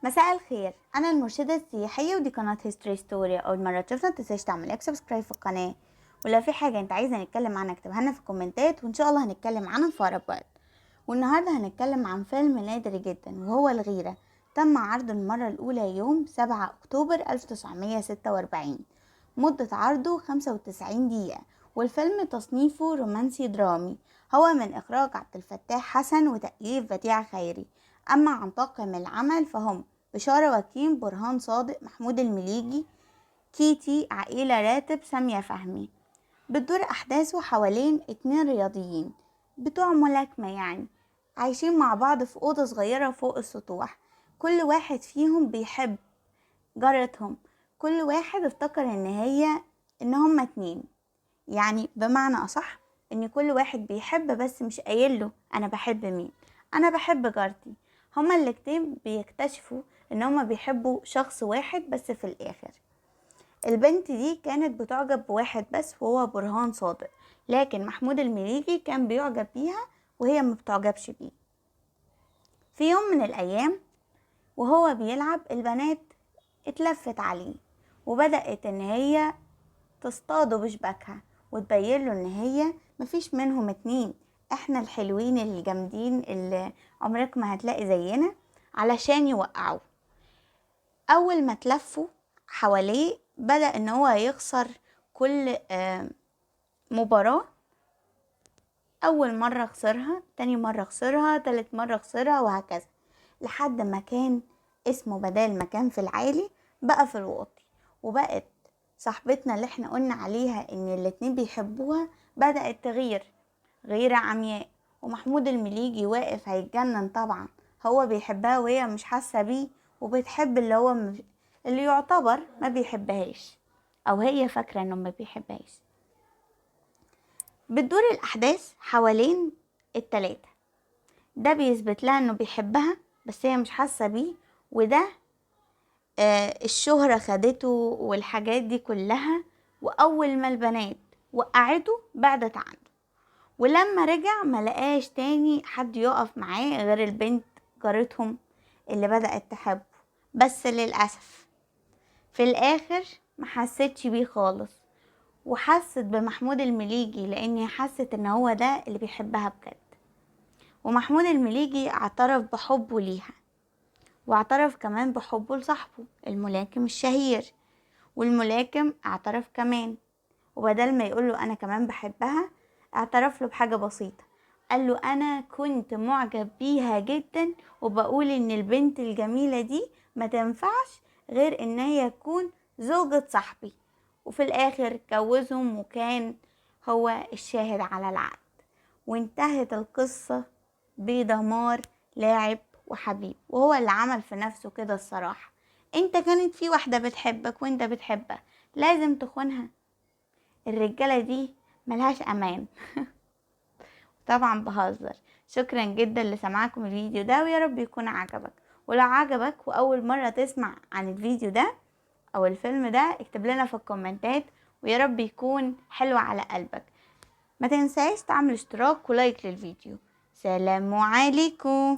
مساء الخير، انا المرشده السياحيه ودي قناه هيستوري ستوري. اول مره تشوفنا متنساش تعمل لايك سبسكرايب في القناه، ولو في حاجه انت عايزه نتكلم عنها اكتبها لنا في الكومنتات وان شاء الله هنتكلم عنها في اقرب وقت. والنهارده هنتكلم عن فيلم نادر جدا وهو الغيره. تم عرضه المره الاولى يوم 7 اكتوبر 1946. مده عرضه 95 دقيقه، والفيلم تصنيفه رومانسي درامي. هو من اخراج عبد الفتاح حسن وتأليف بديع خيري. اما عن طاقم العمل فهم بشارة وكيم، برهان صادق، محمود المليجي، كيتي، عقيلة راتب، سامية فهمي. بتدور أحداثه حوالين 2 رياضيين بتوع ملاكمة، يعني عايشين مع بعض في أوضة صغيرة فوق السطوح. كل واحد فيهم بيحب جارتهم. كل واحد افتكر ان هما 2، يعني بمعنى أصح ان كل واحد بيحب بس مش قايله انا بحب مين. انا بحب جارتي. هما الاتنين بيكتشفوا ان هما بيحبوا شخص واحد بس في الاخر. البنت دي كانت بتعجب بواحد بس وهو برهان صادق، لكن محمود المليجي كان بيعجب بيها وهي ما بتعجبش بيه. في يوم من الايام وهو بيلعب البنات اتلفت عليه وبدأت ان هي تصطاده بشباكها وتبين له ان هي مفيش منهم 2، احنا الحلوين الجامدين اللي عمرك ما هتلاقي زينا، علشان يوقعوه. اول ما تلفوا حواليه بدأ ان هو يخسر كل مباراة. اول مرة خسرها، تاني مرة خسرها، تالت مرة خسرها، وهكذا لحد ما كان اسمه بدال ما كان في العالي بقى في الواطي. وبقت صاحبتنا اللي احنا قلنا عليها ان الاتنين بيحبوها بدأت تغير غيرة عمياء. ومحمود المليجي واقف هيتجنن طبعا، هو بيحبها وهي مش حاسة بيه، وبتحب اللي يعتبر ما بيحبهاش، او هي فاكرة انه ما بيحبهاش. بتدور الاحداث حوالين ال3. ده بيثبت لها انه بيحبها بس هي مش حاسة بيه، وده الشهرة خدته والحاجات دي كلها. واول ما البنات وقعته بعدت عنه، ولما رجع ملقاش تاني حد يقف معاه غير البنت جارتهم اللي بدأت تحبه. بس للأسف في الآخر محستش بيه خالص، وحست بمحمود المليجي لأني حست ان هو ده اللي بيحبها بجد. ومحمود المليجي اعترف بحبه ليها، واعترف كمان بحبه لصاحبه الملاكم الشهير، والملاكم اعترف كمان. وبدل ما يقوله انا كمان بحبها، اعترف له بحاجة بسيطة. قال له انا كنت معجب بيها جدا، وبقول ان البنت الجميلة دي ما تنفعش غير ان هي تكون زوجة صاحبي. وفي الاخر جوزهم وكان هو الشاهد على العقد. وانتهت القصة بدمار لاعب وحبيب، وهو اللي عمل في نفسه كده الصراحة. انت كانت في واحدة بتحبك وانت بتحبها لازم تخونها؟ الرجالة دي ملهاش امان. طبعا بهزر. شكرا جدا لسماعكم الفيديو ده، ويا رب يكون عجبك. ولو عجبك واول مرة تسمع عن الفيديو ده او الفيلم ده اكتب لنا في الكومنتات، ويا رب يكون حلو على قلبك. ما تنساش تعمل اشتراك ولايك للفيديو. سلام عليكم.